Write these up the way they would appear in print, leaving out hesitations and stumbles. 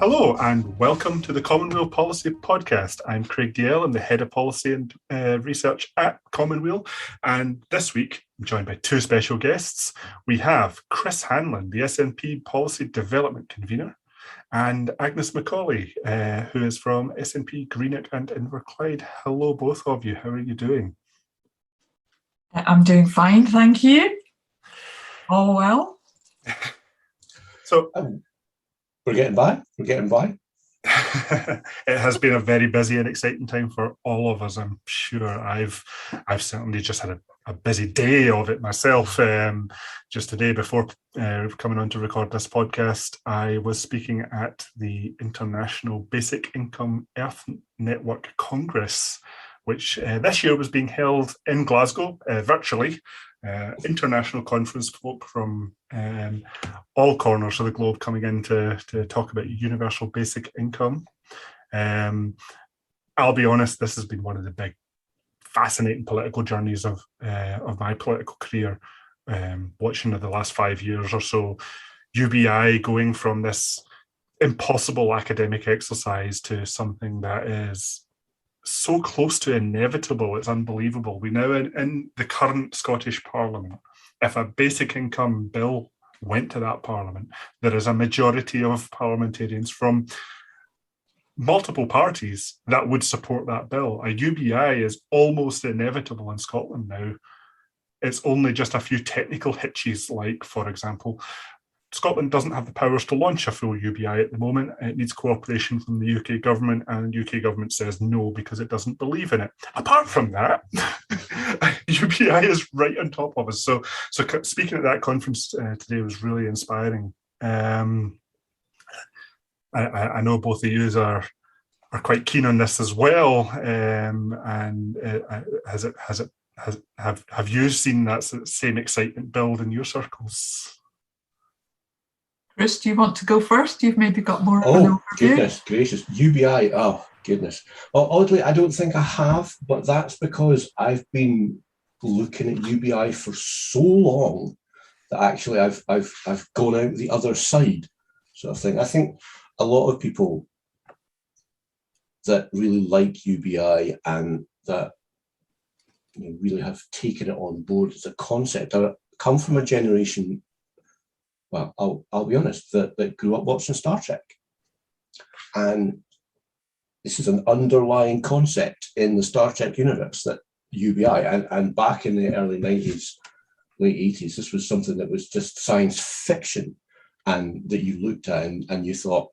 Hello and welcome to the Commonweal Policy Podcast. I'm Craig Dalzell. I'm the Head of Policy and Research at Commonweal. And this week, I'm joined by two special guests. We have Chris Hanlon, the SNP Policy Development Convener, and Agnes Macaulay, who is from SNP Greenock and Inverclyde. Hello, both of you. How are you doing? I'm doing fine, thank you. All well. So we're getting by. It has been a very busy and exciting time for all of us. I'm sure I've certainly just had a busy day of it myself. Just today before coming on to record this podcast, I was speaking at the International Basic Income Earth Network Congress, which this year was being held in Glasgow virtually. International conference, folk from all corners of the globe coming in to talk about universal basic income. I'll be honest, this has been one of the big, fascinating political journeys of my political career. Watching the last 5 years or so, UBI going from this impossible academic exercise to something that is so close to inevitable, it's unbelievable. We now, in the current Scottish Parliament, if a basic income bill went to that Parliament, there is a majority of parliamentarians from multiple parties that would support that bill. A UBI is almost inevitable in Scotland now. It's only just a few technical hitches, like, for example, Scotland doesn't have the powers to launch a full UBI at the moment. It needs cooperation from the UK government, and the UK government says no because it doesn't believe in it. Apart from that, UBI is right on top of us. So speaking at that conference today was really inspiring. I know both of you are quite keen on this as well. And have you seen that same excitement build in your circles? Chris, do you want to go first? You've maybe got more of an overview. Oh, goodness gracious. UBI, oh, goodness. Well, oddly, I don't think I have, but that's because I've been looking at UBI for so long that actually I've gone out the other side, sort of thing. I think a lot of people that really like UBI and that really have taken it on board as a concept come from a generation, well, I'll be honest, that grew up watching Star Trek. And this is an underlying concept in the Star Trek universe, that UBI. And back in the early 90s, late 80s, this was something that was just science fiction, and that you looked at and you thought,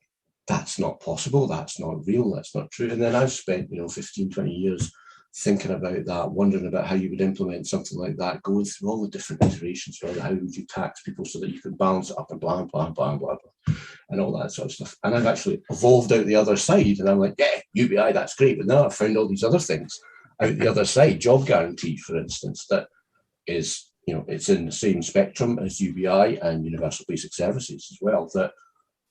that's not possible, that's not real, that's not true. And then I've spent 15, 20 years thinking about that, wondering about how you would implement something like that, going through all the different iterations, right? How would you tax people so that you can balance it up and blah, blah, blah, blah, blah, and all that sort of stuff. And I've actually evolved out the other side, and I'm like, yeah, UBI, that's great. But now I've found all these other things out the other side. Job guarantee, for instance, that is, it's in the same spectrum as UBI and universal basic services as well, that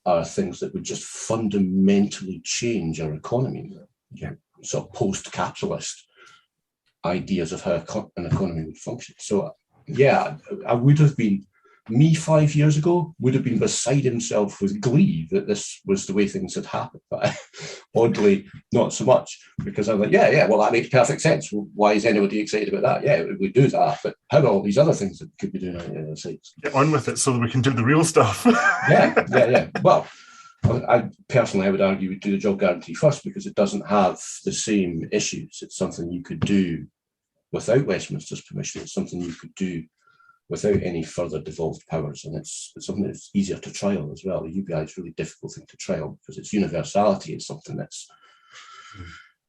are things that would just fundamentally change our economy. Sort of post-capitalist ideas of how an economy would function. So yeah, I would have been, me 5 years ago would have been beside himself with glee that this was the way things had happened, but oddly not so much, because I'm like, yeah, well, that makes perfect sense. Why is anybody excited about that? Yeah, we do that, but how about all these other things that we could be doing on the other sides? Get on with it so that we can do the real stuff. Yeah. Well, I would argue we'd do the job guarantee first, because it doesn't have the same issues. It's something you could do without Westminster's permission. It's something you could do without any further devolved powers, and it's something that's easier to trial as well. The UBI is a really difficult thing to trial because its universality is something that's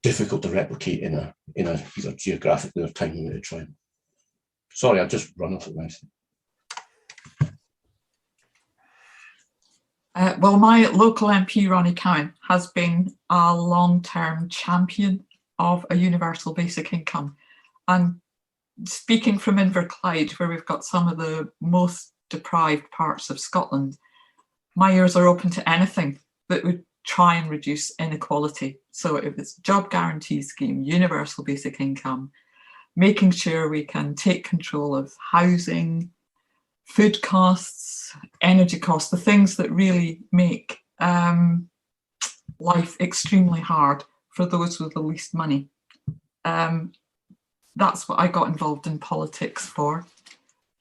difficult to replicate in a either geographically or time limited trial. Sorry, I've just run off at my thing. Well, my local MP, Ronnie Cowan, has been a long-term champion of a universal basic income. And speaking from Inverclyde, where we've got some of the most deprived parts of Scotland, my ears are open to anything that would try and reduce inequality. So if it's job guarantee scheme, universal basic income, making sure we can take control of housing, food costs, energy costs, the things that really make life extremely hard for those with the least money. That's what I got involved in politics for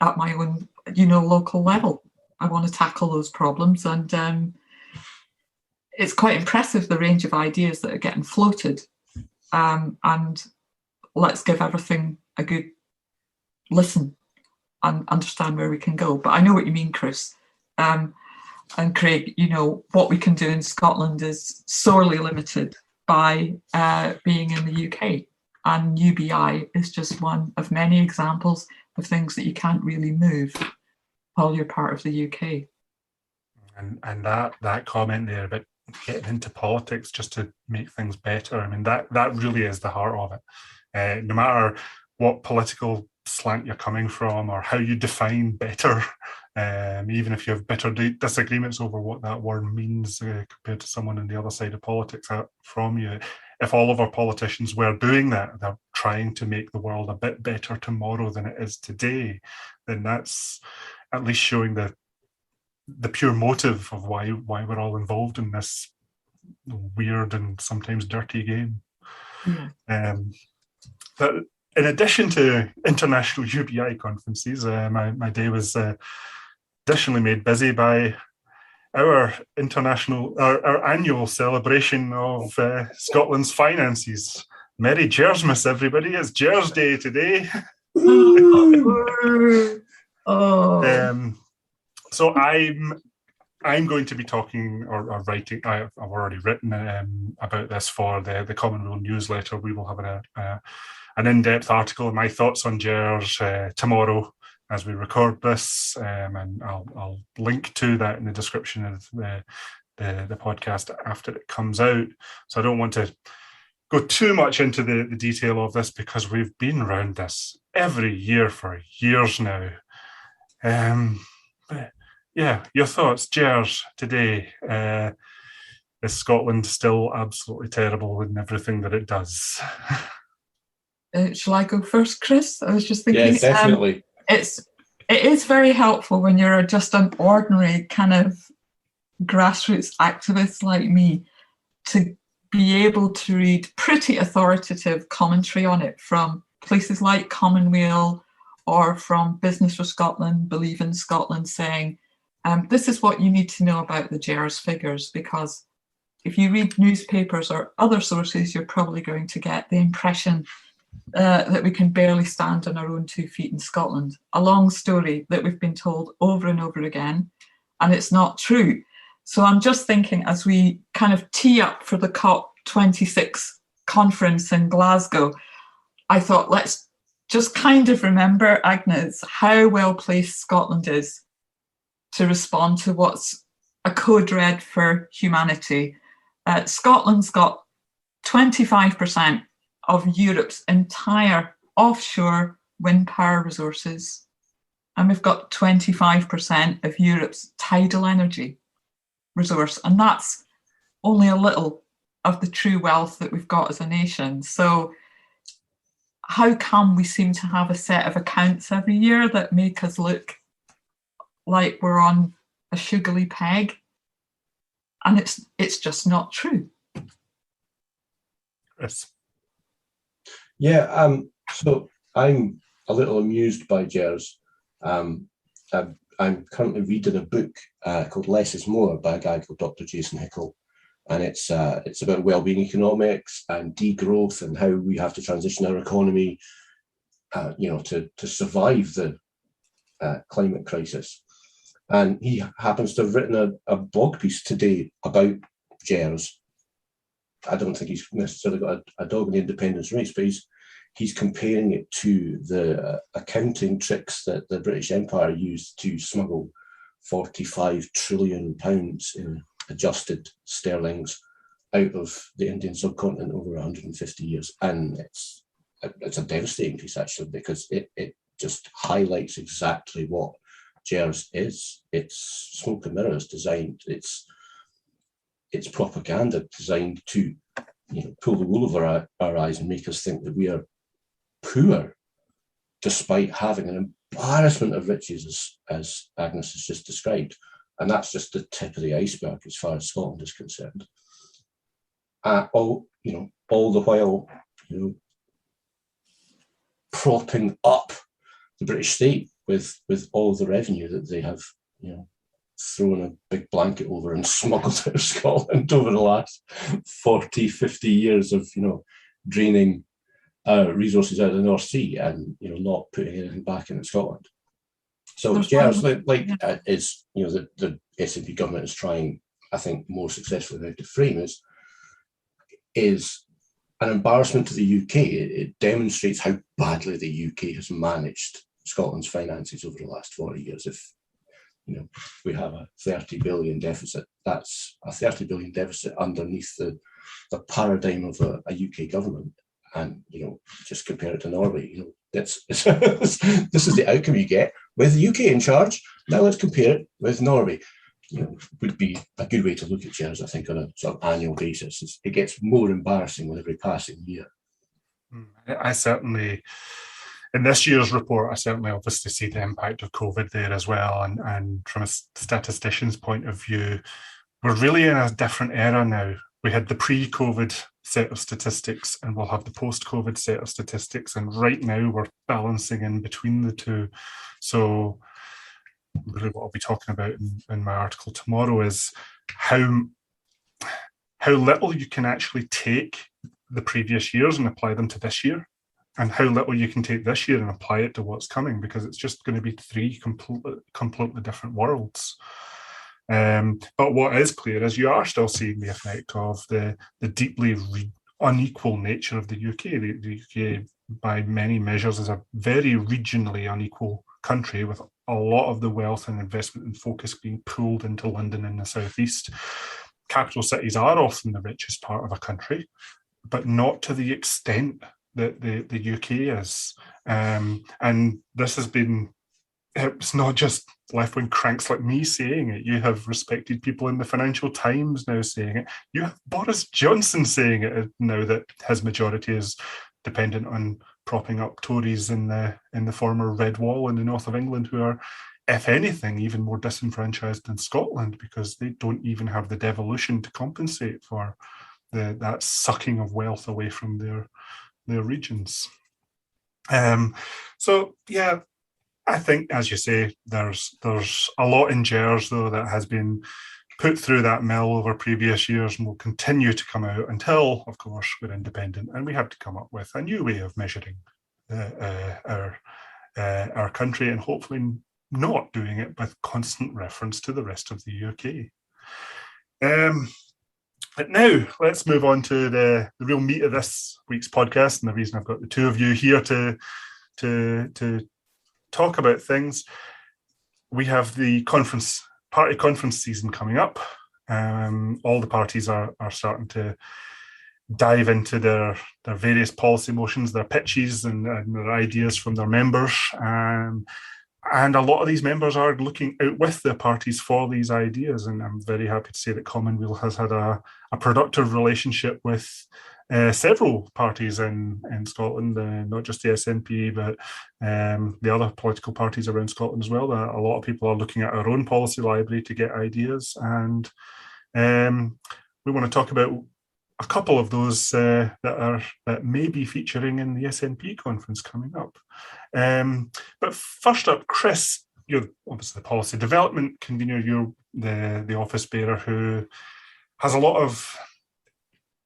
at my own, local level. I want to tackle those problems, and it's quite impressive, the range of ideas that are getting floated. And let's give everything a good listen and understand where we can go. But I know what you mean, Chris. And Craig, what we can do in Scotland is sorely limited by being in the UK. And UBI is just one of many examples of things that you can't really move while you're part of the UK. And that comment there about getting into politics just to make things better, I mean, that really is the heart of it. No matter what political slant you're coming from or how you define better, even if you have bitter disagreements over what that word means compared to someone on the other side of politics from you, if all of our politicians were doing that, they're trying to make the world a bit better tomorrow than it is today, then that's at least showing the pure motive of why we're all involved in this weird and sometimes dirty game. Yeah. But in addition to international UBI conferences, my day was additionally made busy by our annual celebration of Scotland's finances. Merry GERSmas, everybody! It's Gers Day today. So I'm going to be talking or writing. I've already written about this for the Commonweal newsletter. We will have an in-depth article of my thoughts on GERS tomorrow as we record this, and I'll link to that in the description of the podcast after it comes out. So I don't want to go too much into the detail of this because we've been around this every year for years now. But yeah, your thoughts, GERS, today. Is Scotland still absolutely terrible in everything that it does? Shall I go first, Chris? I was just thinking. Yeah, definitely. It is very helpful when you're just an ordinary kind of grassroots activist like me to be able to read pretty authoritative commentary on it from places like Commonweal or from Business for Scotland, Believe in Scotland, saying, this is what you need to know about the GERS figures, because if you read newspapers or other sources, you're probably going to get the impression that we can barely stand on our own 2 feet in Scotland. A long story that we've been told over and over again, and it's not true. So I'm just thinking, as we kind of tee up for the COP26 conference in Glasgow, I thought, let's just kind of remember, Agnes, how well placed Scotland is to respond to what's a code red for humanity. Scotland's got 25% of Europe's entire offshore wind power resources, and we've got 25% of Europe's tidal energy resource, and that's only a little of the true wealth that we've got as a nation. So how come we seem to have a set of accounts every year that make us look like we're on a sugary peg? And it's just not true. Yes. Yeah, so I'm a little amused by GERS. I'm currently reading a book called Less is More by a guy called Dr. Jason Hickel, and it's about wellbeing economics and degrowth and how we have to transition our economy, to survive the climate crisis. And he happens to have written a blog piece today about GERS. I don't think he's necessarily got a dog in the independence race, but he's comparing it to the accounting tricks that the British Empire used to smuggle £45 trillion in adjusted sterlings out of the Indian subcontinent over 150 years. And it's a devastating piece, actually, because it just highlights exactly what GERS is. It's smoke and mirrors designed. It's propaganda designed to, pull the wool over our eyes and make us think that we are poor, despite having an embarrassment of riches, as Agnes has just described. And that's just the tip of the iceberg as far as Scotland is concerned. all the while, propping up the British state with all the revenue that they have, thrown a big blanket over and smuggled out of Scotland over the last 40, 50 years of, draining resources out of the North Sea and, not putting anything back into Scotland. So GERS, is, the SNP government is trying, I think, more successfully now to frame is an embarrassment to the UK. It demonstrates how badly the UK has managed Scotland's finances over the last 40 years. If we have a 30 billion deficit, that's a 30 billion deficit underneath the paradigm of a UK government. And, just compare it to Norway, this is the outcome you get with the UK in charge. Now let's compare it with Norway. Would be a good way to look at GERS, I think, on a sort of annual basis. It gets more embarrassing with every passing year. I certainly, in this year's report, I certainly obviously see the impact of COVID there as well. And from a statistician's point of view, we're really in a different era now. We had the pre-COVID set of statistics and we'll have the post-COVID set of statistics. And right now we're balancing in between the two. So really what I'll be talking about in my article tomorrow is how little you can actually take the previous years and apply them to this year, and how little you can take this year and apply it to what's coming, because it's just going to be three completely different worlds. But what is clear is you are still seeing the effect of the deeply unequal nature of the UK. The UK, by many measures, is a very regionally unequal country, with a lot of the wealth and investment and focus being pulled into London and the southeast. Capital cities are often the richest part of a country, but not to the extent that the UK is. And this has been, it's not just left-wing cranks like me saying it. You have respected people in the Financial Times now saying it. You have Boris Johnson saying it now, that his majority is dependent on propping up Tories in the former Red Wall in the north of England, who are, if anything, even more disenfranchised than Scotland, because they don't even have the devolution to compensate for that sucking of wealth away from their regions. So yeah, I think, as you say, there's a lot in GERS though that has been put through that mill over previous years and will continue to come out until, of course, we're independent and we have to come up with a new way of measuring our country, and hopefully not doing it with constant reference to the rest of the UK. But now let's move on to the real meat of this week's podcast, and the reason I've got the two of you here to talk about things. We have the party conference season coming up. All the parties are starting to dive into their various policy motions, their pitches and their ideas from their members. And a lot of these members are looking out with their parties for these ideas. And I'm very happy to say that Commonweal has had a productive relationship with several parties in Scotland, not just the SNP, but the other political parties around Scotland as well. A lot of people are looking at our own policy library to get ideas. And we want to talk about a couple of those that may be featuring in the SNP conference coming up. But first up, Chris, you're obviously the policy development convener. You're the office bearer who has a lot of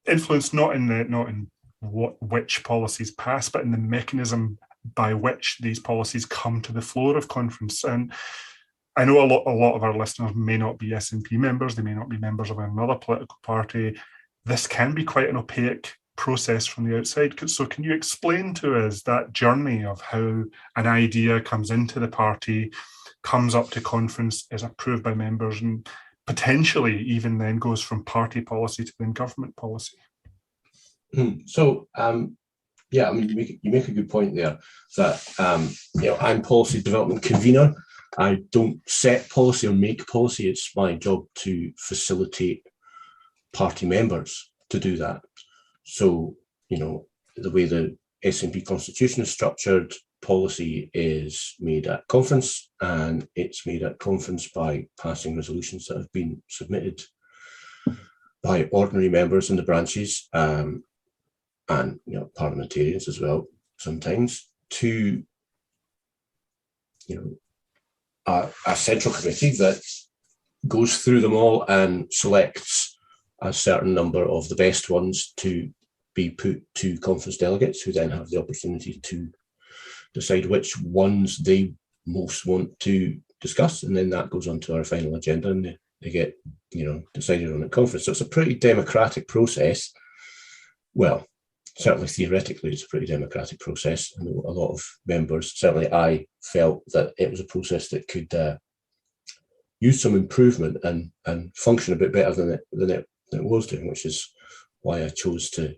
influence, not in which policies pass, but in the mechanism by which these policies come to the floor of conference. And I know a lot of our listeners may not be SNP members, they may not be members of another political party. This can be quite an opaque process from the outside. So can you explain to us that journey of how an idea comes into the party, comes up to conference, is approved by members, and potentially even then goes from party policy to then government policy? So, yeah, I mean, you make a good point there that, I'm policy development convener. I don't set policy or make policy. It's my job to facilitate party members to do that. So, the way the SNP constitution is structured, policy is made at conference, and it's made at conference by passing resolutions that have been submitted by ordinary members in the branches, and parliamentarians as well sometimes, to a central committee that goes through them all and selects a certain number of the best ones to be put to conference delegates, who then have the opportunity to decide which ones they most want to discuss, and then that goes on to our final agenda, and they get decided on at conference. So it's a pretty democratic process. Well, certainly theoretically, it's a pretty democratic process. I know a lot of members, certainly I felt that it was a process that could use some improvement and function a bit better than it was doing, which is why I chose to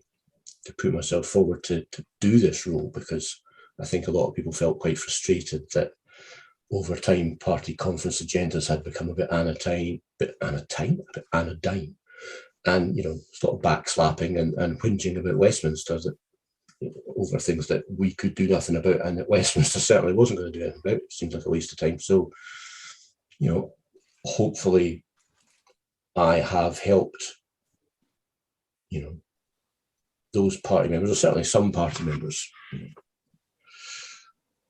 put myself forward to do this role, because I think a lot of people felt quite frustrated that over time party conference agendas had become a bit anodyne, and sort of backslapping and whinging about Westminster over things that we could do nothing about, and that Westminster certainly wasn't going to do anything about. It seems like a waste of time. So, hopefully I have helped, those party members, or certainly some party members,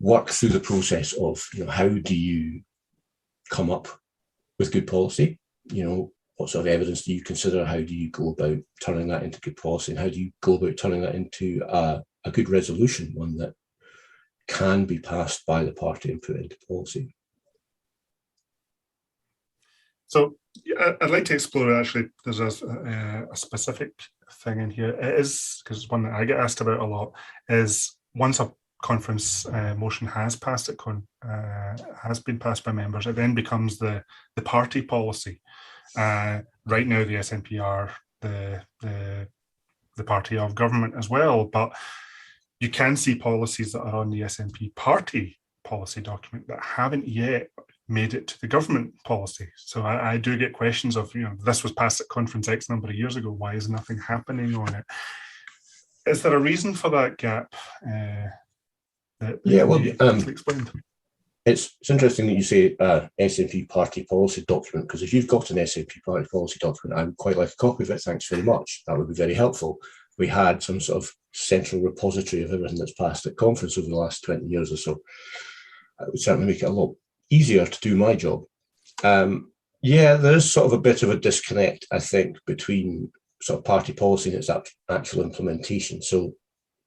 work through the process of, how do you come up with good policy? What sort of evidence do you consider? How do you go about turning that into good policy? And how do you go about turning that into a good resolution, one that can be passed by the party and put into policy? So I'd like to explore, actually, there's a specific thing in here. It is, because it's one that I get asked about a lot, is once a conference motion has passed has been passed by members, it then becomes the party policy. Right now, the SNP are the party of government as well, but you can see policies that are on the SNP party policy document that haven't yet made it to the government policy. So I do get questions of, this was passed at conference X number of years ago, why is nothing happening on it? Is there a reason for that gap? Explained? It's interesting that you say SNP party policy document, because if you've got an SNP party policy document, I would quite like a copy of it. Thanks very much. That would be very helpful. We had some sort of central repository of everything that's passed at conference over the last 20 years or so. It would certainly make it a lot easier to do my job. There is sort of a bit of a disconnect, I think, between sort of party policy and its actual implementation. So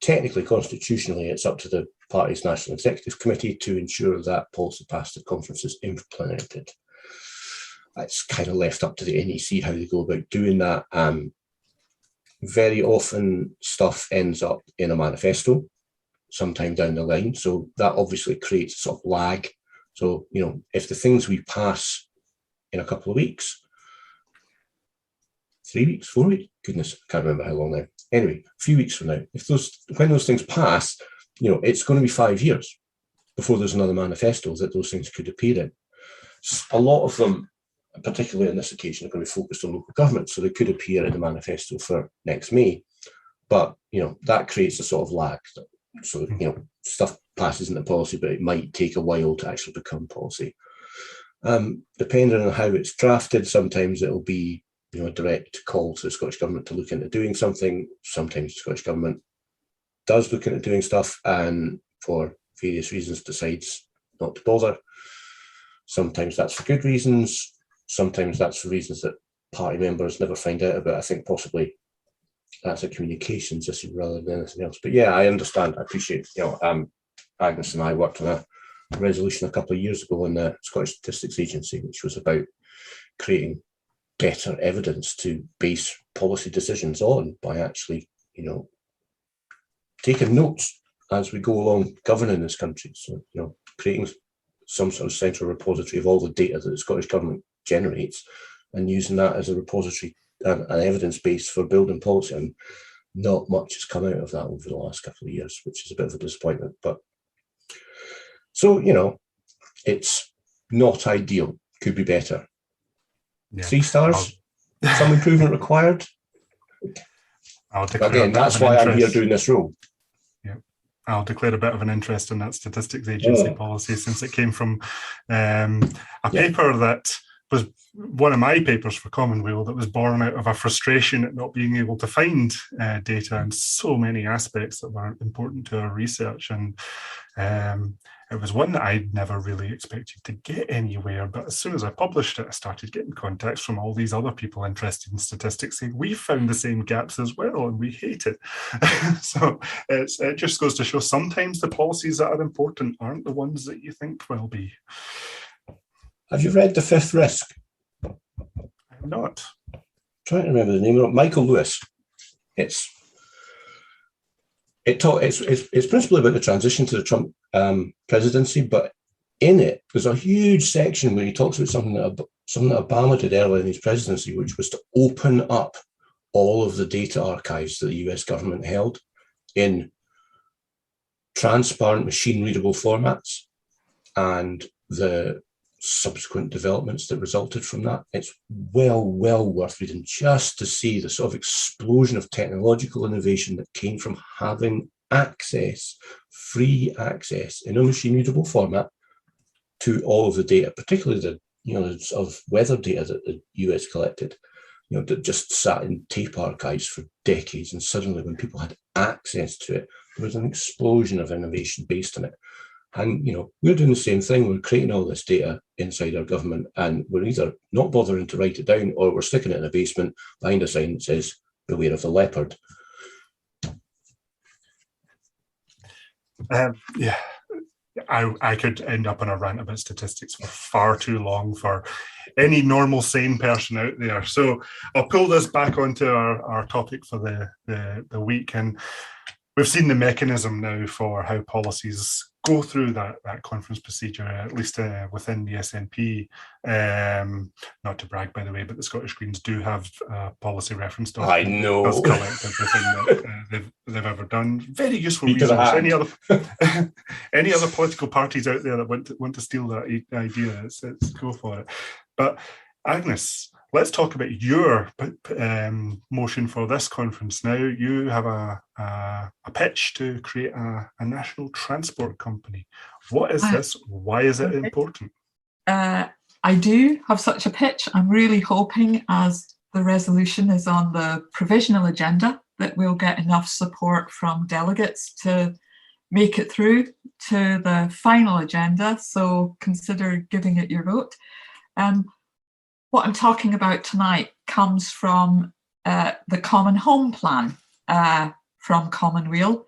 technically, constitutionally, it's up to the party's National Executive Committee to ensure that policy passed at conference is implemented. It's kind of left up to the NEC how they go about doing that. Very often stuff ends up in a manifesto sometime down the line. So that obviously creates a sort of lag. So, if the things we pass in a couple of weeks, 3 weeks, 4 weeks, goodness, I can't remember how long now. Anyway, a few weeks from now, when those things pass, it's going to be 5 years before there's another manifesto that those things could appear in. A lot of them, particularly on this occasion, are going to be focused on local government, so they could appear in the manifesto for next May. But, that creates a sort of lag. So, stuff passes into policy, but it might take a while to actually become policy. Depending on how it's drafted, sometimes it'll be a direct call to the Scottish Government to look into doing something. Sometimes the Scottish Government does look into doing stuff and for various reasons decides not to bother. Sometimes that's for good reasons. Sometimes that's for reasons that party members never find out about. I think possibly that's a communications issue rather than anything else. But yeah, I understand. I appreciate, Agnes and I worked on a resolution a couple of years ago on the Scottish Statistics Agency, which was about creating better evidence to base policy decisions on by actually, taking notes as we go along governing this country. So, creating some sort of central repository of all the data that the Scottish Government generates and using that as a repository, an evidence base for building policy. And not much has come out of that over the last couple of years, which is a bit of a disappointment. But so, it's not ideal, could be better. Yeah. 3 stars, some improvement required. Again, that's why I'm here doing this role. Yeah, I'll declare a bit of an interest in that statistics agency policy, since it came from a paper that was one of my papers for Commonweal that was born out of a frustration at not being able to find data in so many aspects that were important to our research. And it was one that I'd never really expected to get anywhere. But as soon as I published it, I started getting contacts from all these other people interested in statistics saying, we found the same gaps as well, and we hate it. So it just goes to show sometimes the policies that are important aren't the ones that you think will be. Have you read The Fifth Risk? I'm not. I'm trying to remember the name of it. Michael Lewis. It's principally about the transition to the Trump presidency, but in it, there's a huge section where he talks about something that Obama did earlier in his presidency, which was to open up all of the data archives that the US government held in transparent, machine-readable formats, and the subsequent developments that resulted from that. It's well worth reading just to see the sort of explosion of technological innovation that came from having free access in a machine-readable format to all of the data, particularly the sort of weather data that the US collected, that just sat in tape archives for decades. And suddenly when people had access to it, there was an explosion of innovation based on it. And, we're doing the same thing. We're creating all this data inside our government, and we're either not bothering to write it down, or we're sticking it in a basement behind a sign that says, beware of the leopard. I could end up on a rant about statistics for far too long for any normal, sane person out there. So I'll pull this back onto our topic for the week. And we've seen the mechanism now for how policies go through that conference procedure, at least within the SNP. Not to brag, by the way, but the Scottish Greens do have a policy reference document. I know. That's collect everything that they've ever done. Very useful resource. Any other political parties out there that want to steal that idea, let's go for it. But Agnes, let's talk about your motion for this conference now. You have a pitch to create a national transport company. What is this? Why is it important? I do have such a pitch. I'm really hoping, as the resolution is on the provisional agenda, that we'll get enough support from delegates to make it through to the final agenda. So consider giving it your vote. What I'm talking about tonight comes from the Common Home Plan from Commonweal.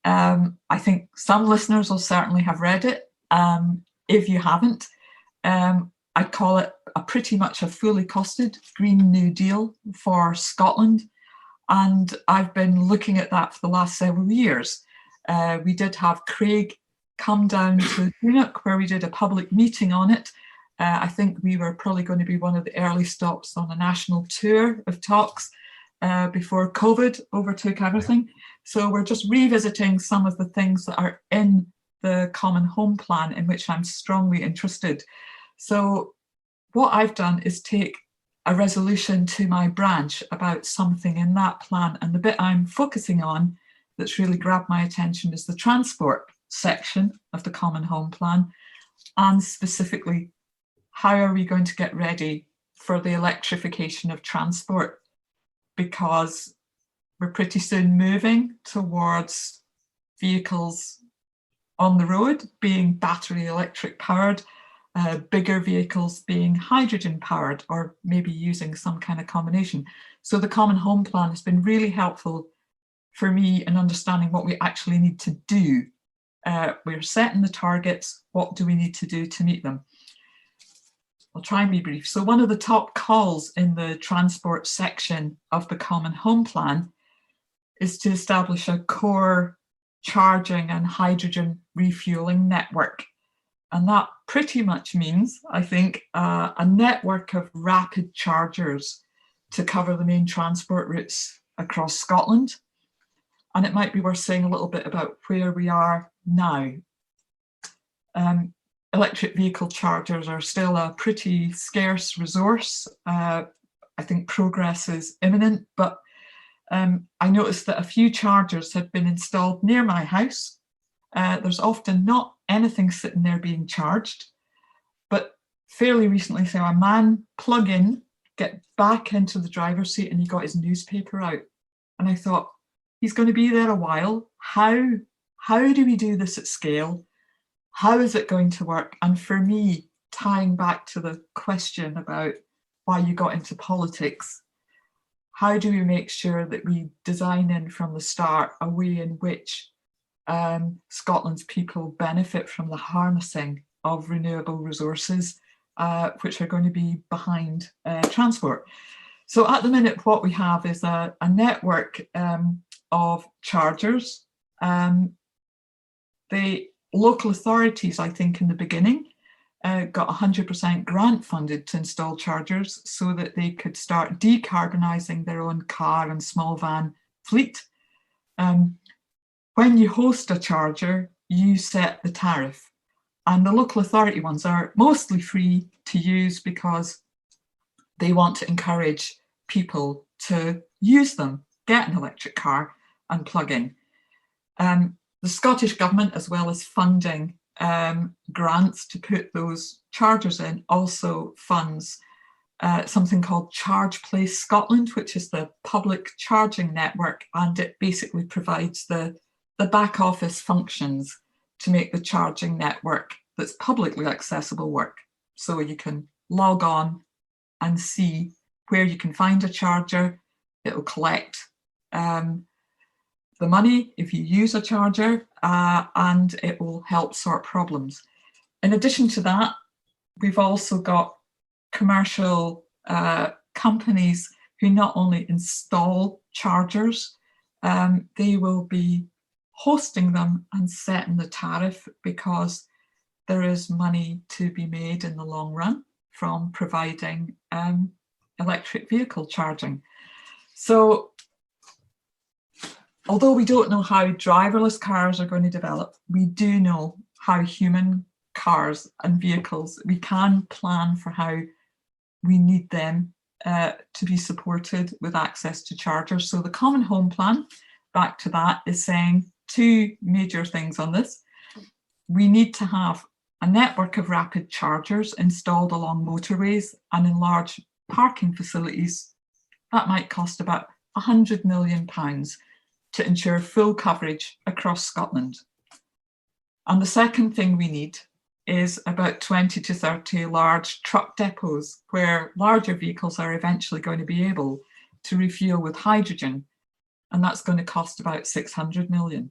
I think some listeners will certainly have read it. If you haven't, I'd call it pretty much a fully costed Green New Deal for Scotland. And I've been looking at that for the last several years. We did have Craig come down to Greenock, where we did a public meeting on it. I think we were probably going to be one of the early stops on a national tour of talks before COVID overtook everything. So we're just revisiting some of the things that are in the Common Home Plan, in which I'm strongly interested. So what I've done is take a resolution to my branch about something in that plan. And the bit I'm focusing on that's really grabbed my attention is the transport section of the Common Home Plan, and specifically, how are we going to get ready for the electrification of transport? Because we're pretty soon moving towards vehicles on the road being battery electric powered, bigger vehicles being hydrogen powered, or maybe using some kind of combination. So the Common Home Plan has been really helpful for me in understanding what we actually need to do. We're setting the targets. What do we need to do to meet them? I'll try and be brief. So one of the top calls in the transport section of the Common Home Plan is to establish a core charging and hydrogen refueling network. And that pretty much means, I think, a network of rapid chargers to cover the main transport routes across Scotland. And it might be worth saying a little bit about where we are now. Electric vehicle chargers are still a pretty scarce resource. I think progress is imminent, but I noticed that a few chargers had been installed near my house. There's often not anything sitting there being charged, but fairly recently saw a man plug in, get back into the driver's seat, and he got his newspaper out. And I thought, he's going to be there a while. How do we do this at scale? How is it going to work? And for me, tying back to the question about why you got into politics, how do we make sure that we design in from the start a way in which Scotland's people benefit from the harnessing of renewable resources, which are going to be behind transport? So at the minute, what we have is a network of chargers. The local authorities, I think, in the beginning, got 100% grant funded to install chargers so that they could start decarbonising their own car and small van fleet. When you host a charger, you set the tariff. And the local authority ones are mostly free to use because they want to encourage people to use them, get an electric car and plug in. The Scottish Government, as well as funding grants to put those chargers in, also funds something called Charge Place Scotland, which is the public charging network, and it basically provides the back office functions to make the charging network that's publicly accessible work. So you can log on and see where you can find a charger. It'll collect the money if you use a charger, and it will help sort problems. In addition to that, we've also got commercial companies who not only install chargers, they will be hosting them and setting the tariff, because there is money to be made in the long run from providing electric vehicle charging. So although we don't know how driverless cars are going to develop, we do know how human cars and vehicles, we can plan for how we need them to be supported with access to chargers. So the Common Home Plan, back to that, is saying two major things on this. We need to have a network of rapid chargers installed along motorways and in large parking facilities. That might cost about £100 million to ensure full coverage across Scotland. And the second thing we need is about 20 to 30 large truck depots where larger vehicles are eventually going to be able to refuel with hydrogen. And that's going to cost about 600 million.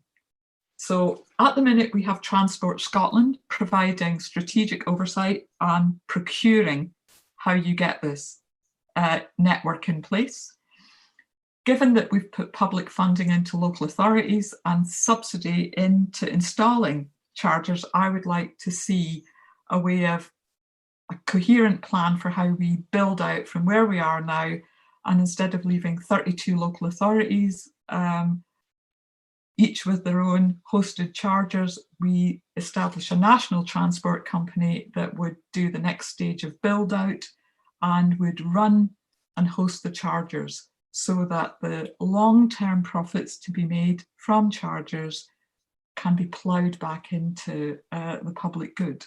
So at the minute, we have Transport Scotland providing strategic oversight on procuring how you get this network in place. Given that we've put public funding into local authorities and subsidy into installing chargers, I would like to see a way of a coherent plan for how we build out from where we are now. And instead of leaving 32 local authorities, each with their own hosted chargers, we establish a national transport company that would do the next stage of build out and would run and host the chargers, so that the long-term profits to be made from chargers can be ploughed back into the public good.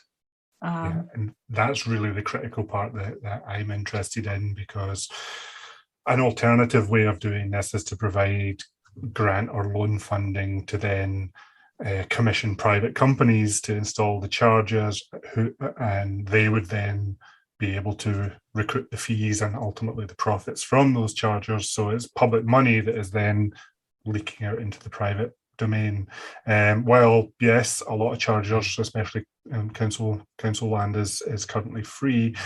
And that's really the critical part that I'm interested in, because an alternative way of doing this is to provide grant or loan funding to then commission private companies to install the chargers, and they would then be able to recruit the fees and ultimately the profits from those chargers. So it's public money that is then leaking out into the private domain. While yes, a lot of chargers, especially council land, is currently free,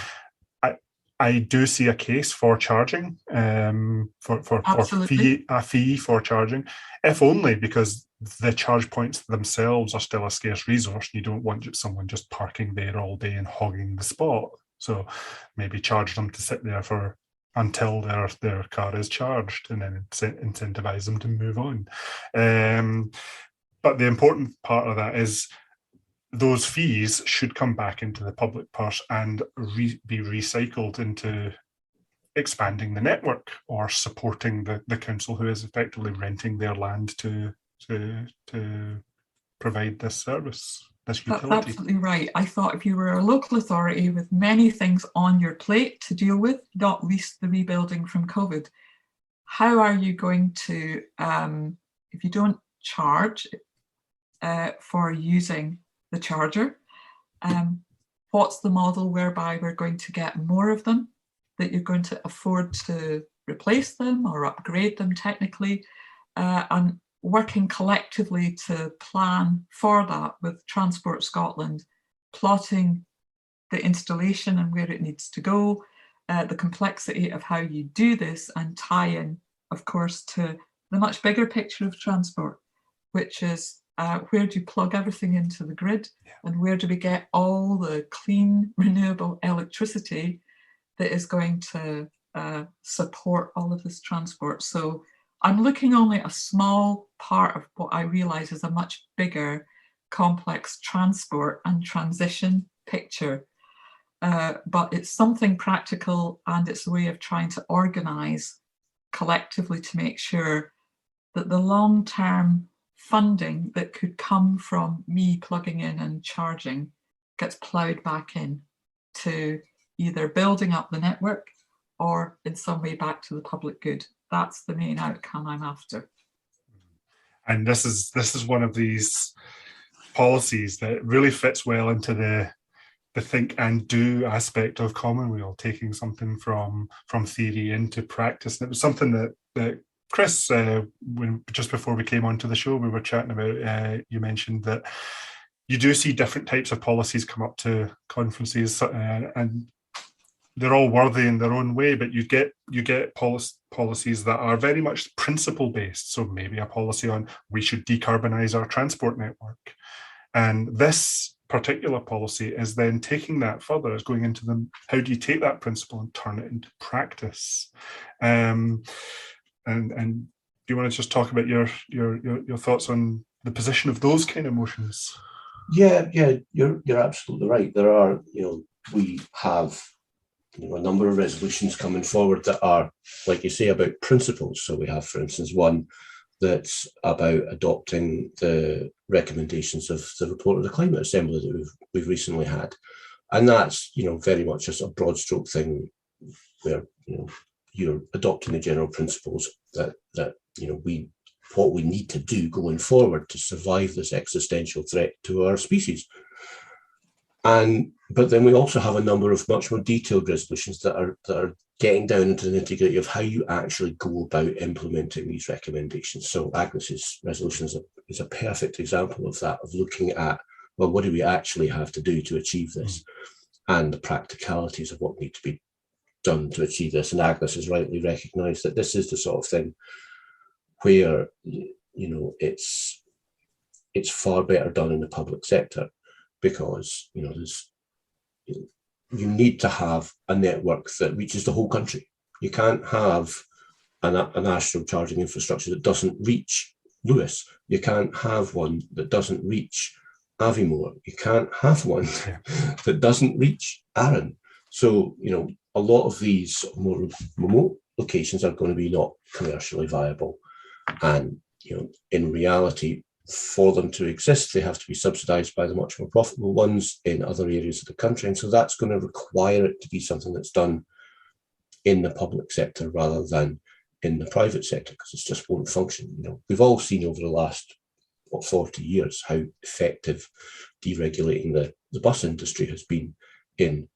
I do see a case for charging, for a fee for charging, if only because the charge points themselves are still a scarce resource. You don't want someone just parking there all day and hogging the spot. So maybe charge them to sit there until their car is charged, and then incentivize them to move on. But the important part of that is those fees should come back into the public purse and be recycled into expanding the network or supporting the council who is effectively renting their land to provide this service. this utility. That's absolutely right. I thought if you were a local authority with many things on your plate to deal with, not least the rebuilding from COVID, how are you going to, if you don't charge for using the charger, what's the model whereby we're going to get more of them, that you're going to afford to replace them or upgrade them technically, and working collectively to plan for that with Transport Scotland, plotting the installation and where it needs to go, the complexity of how you do this, and tie in, of course, to the much bigger picture of transport, which is where do you plug everything into the grid, and where do we get all the clean, renewable electricity that is going to support all of this transport. So I'm looking only at a small part of what I realise is a much bigger, complex transport and transition picture. But it's something practical, and it's a way of trying to organise collectively to make sure that the long-term funding that could come from me plugging in and charging gets ploughed back in to either building up the network or in some way back to the public good. That's the main outcome I'm after. And this is one of these policies that really fits well into the think and do aspect of Commonweal, taking something from theory into practice. And it was something that Chris, when just before we came onto the show, we were chatting about. You mentioned that you do see different types of policies come up to conferences, and they're all worthy in their own way, but you get policies that are very much principle based. So maybe a policy on we should decarbonize our transport network, and this particular policy is then taking that further. It's going into them. How do you take that principle and turn it into practice? And do you want to just talk about your thoughts on the position of those kind of motions? Yeah, you're absolutely right. There are, we have a number of resolutions coming forward that are, like you say, about principles. So we have, for instance, one that's about adopting the recommendations of the report of the Climate Assembly that we've recently had. And that's, very much just a broad stroke thing where, you're adopting the general principles that what we need to do going forward to survive this existential threat to our species. But then we also have a number of much more detailed resolutions that are getting down into the nitty-gritty of how you actually go about implementing these recommendations. So Agnes's resolution is a perfect example of that, of looking at, well, what do we actually have to do to achieve this, and the practicalities of what need to be done to achieve this. And Agnes has rightly recognised that this is the sort of thing where it's far better done in the public sector, because you need to have a network that reaches the whole country. You can't have a national charging infrastructure that doesn't reach Lewis. You can't have one that doesn't reach Aviemore. You can't have one that doesn't reach Arran. So, a lot of these more remote locations are going to be not commercially viable. And, in reality, for them to exist, they have to be subsidised by the much more profitable ones in other areas of the country. And so that's going to require it to be something that's done in the public sector rather than in the private sector, because it just won't function. We've all seen over the last 40 years how effective deregulating the bus industry has been in,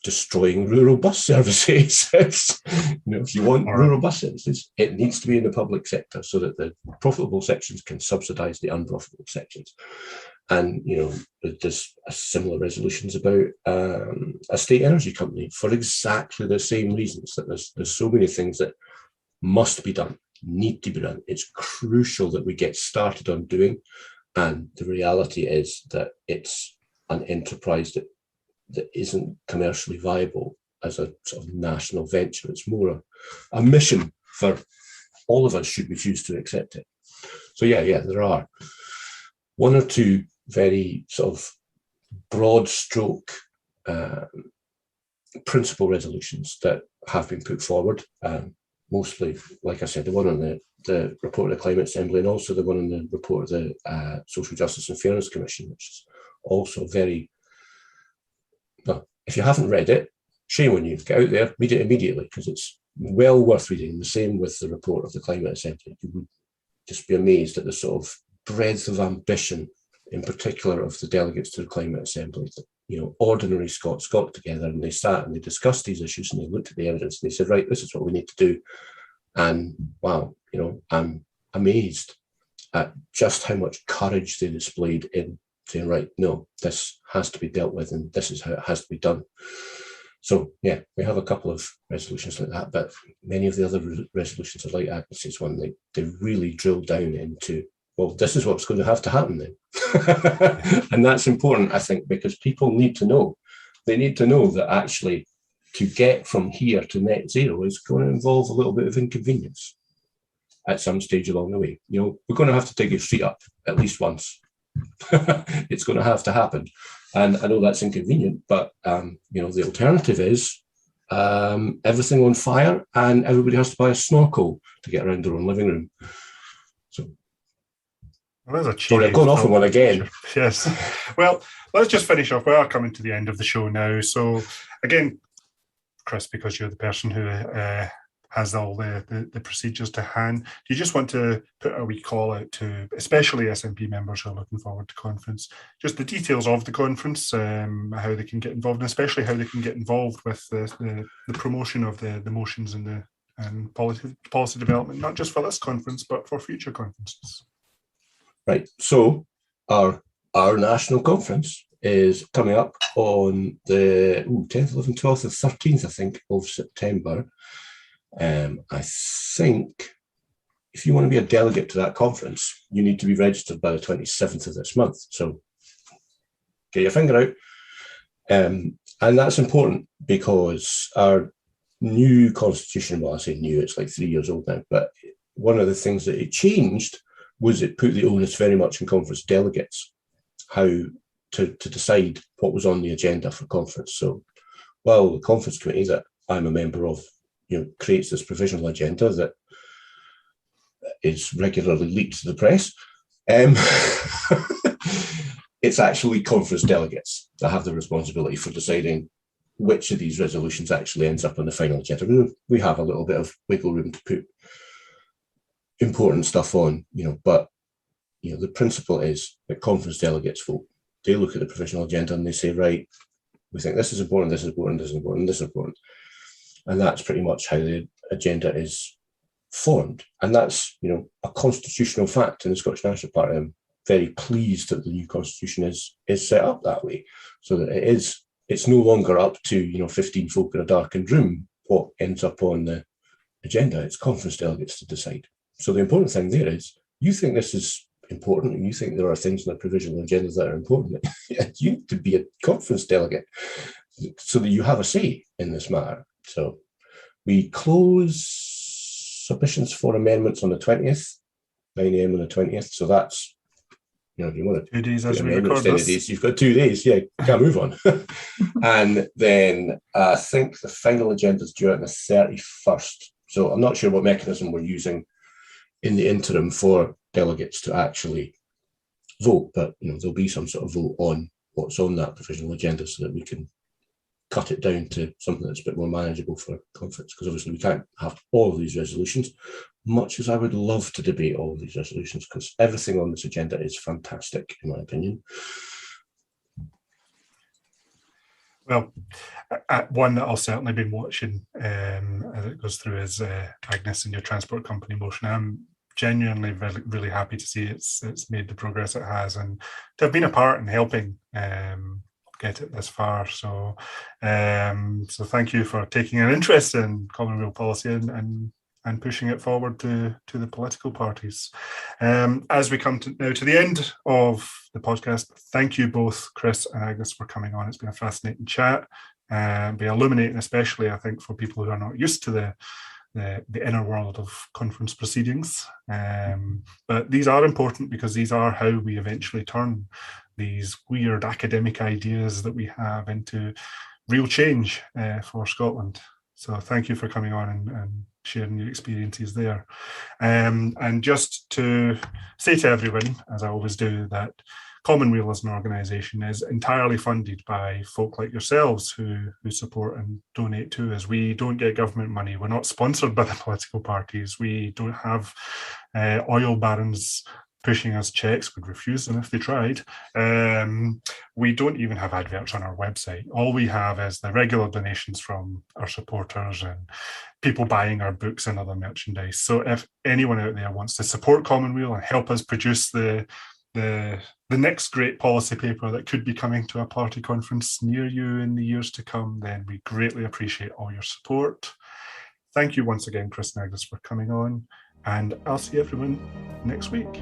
destroying rural bus services. If you want rural bus services, it needs to be in the public sector so that the profitable sections can subsidise the unprofitable sections. And, there's similar resolutions about a state energy company for exactly the same reasons, that there's so many things that must be done, need to be done. It's crucial that we get started on doing. And the reality is that it's an enterprise that isn't commercially viable as a sort of national venture. It's more a mission for all of us should we choose to accept it. So there are one or two very sort of broad stroke principle resolutions that have been put forward. mostly, like I said, the one on the report of the Climate Assembly, and also the one on the report of the Social Justice and Fairness Commission, which is also very, well, if you haven't read it, shame on you. Get out there, read it immediately, because it's well worth reading. The same with the report of the Climate Assembly. You would just be amazed at the sort of breadth of ambition, in particular of the delegates to the Climate Assembly. Ordinary Scots got together and they sat and they discussed these issues and they looked at the evidence and they said, right, this is what we need to do. And wow, I'm amazed at just how much courage they displayed in saying, right, no, this has to be dealt with and this is how it has to be done. So yeah, we have a couple of resolutions like that, but many of the other resolutions are like Agnes's one. They really drill down into, well, this is what's going to have to happen then. And that's important, I think, because people need to know. They need to know that actually to get from here to net zero is going to involve a little bit of inconvenience at some stage along the way. We're going to have to take your feet up at least once. It's going to have to happen. And I know that's inconvenient, but the alternative is everything on fire and everybody has to buy a snorkel to get around their own living room. So, sorry, I've gone off on one again. Yes. Well, let's just finish off. We are coming to the end of the show now. So again, Chris, because you're the person who has all the procedures to hand, do you just want to put a wee call out to especially SNP members who are looking forward to conference, just the details of the conference, how they can get involved, and especially how they can get involved with the promotion of the motions and policy development, not just for this conference, but for future conferences? Right. So our national conference is coming up on the 10th, 11th, 12th, and 13th, I think, of September. I think if you want to be a delegate to that conference, you need to be registered by the 27th of this month. So get your finger out. And that's important because our new constitution, well, I say new, it's like 3 years old now, but one of the things that it changed was it put the onus very much on conference delegates, how to decide what was on the agenda for conference. So while the conference committee that I'm a member of, creates this provisional agenda that is regularly leaked to the press, it's actually conference delegates that have the responsibility for deciding which of these resolutions actually ends up on the final agenda. We have a little bit of wiggle room to put important stuff on, but the principle is that conference delegates vote. They look at the provisional agenda and they say, right, we think this is important, this is important, this is important, this is important. And that's pretty much how the agenda is formed. And that's, a constitutional fact in the Scottish National Party. I'm very pleased that the new constitution is set up that way, so that it's no longer up to, 15 folk in a darkened room what ends up on the agenda. It's conference delegates to decide. So the important thing there is, you think this is important and you think there are things in the provisional agenda that are important, you need to be a conference delegate so that you have a say in this matter. So we close submissions for amendments on the 20th, 9 a.m. on the 20th. So that's, if you want to 2 days as we record this. You've got 2 days. Yeah, can't move on. And then I think the final agenda is due out on the 31st. So I'm not sure what mechanism we're using in the interim for delegates to actually vote, but there'll be some sort of vote on what's on that provisional agenda so that we can cut it down to something that's a bit more manageable for conference, because obviously we can't have all of these resolutions, much as I would love to debate all of these resolutions, because everything on this agenda is fantastic, in my opinion. Well, one that I'll certainly be watching as it goes through is Agnes and your transport company motion. I'm genuinely really happy to see it's made the progress it has, and to have been a part in helping get it this far. So thank you for taking an interest in Commonweal policy and pushing it forward to the political parties. As we come now to the end of the podcast, thank you both, Chris and Agnes, for coming on. It's been a fascinating chat, be illuminating, especially I think for people who are not used to the inner world of conference proceedings. But these are important because these are how we eventually turn these weird academic ideas that we have into real change for Scotland. So thank you for coming on and sharing your experiences there. And just to say to everyone, as I always do, that Commonweal as an organisation is entirely funded by folk like yourselves who support and donate to us. We don't get government money. We're not sponsored by the political parties. We don't have oil barons pushing us checks. We'd refuse them if they tried. We don't even have adverts on our website. All we have is the regular donations from our supporters and people buying our books and other merchandise. So if anyone out there wants to support Commonweal and help us produce the next great policy paper that could be coming to a party conference near you in the years to come, then we greatly appreciate all your support. Thank you once again, Chris and Agnes, for coming on, and I'll see everyone next week.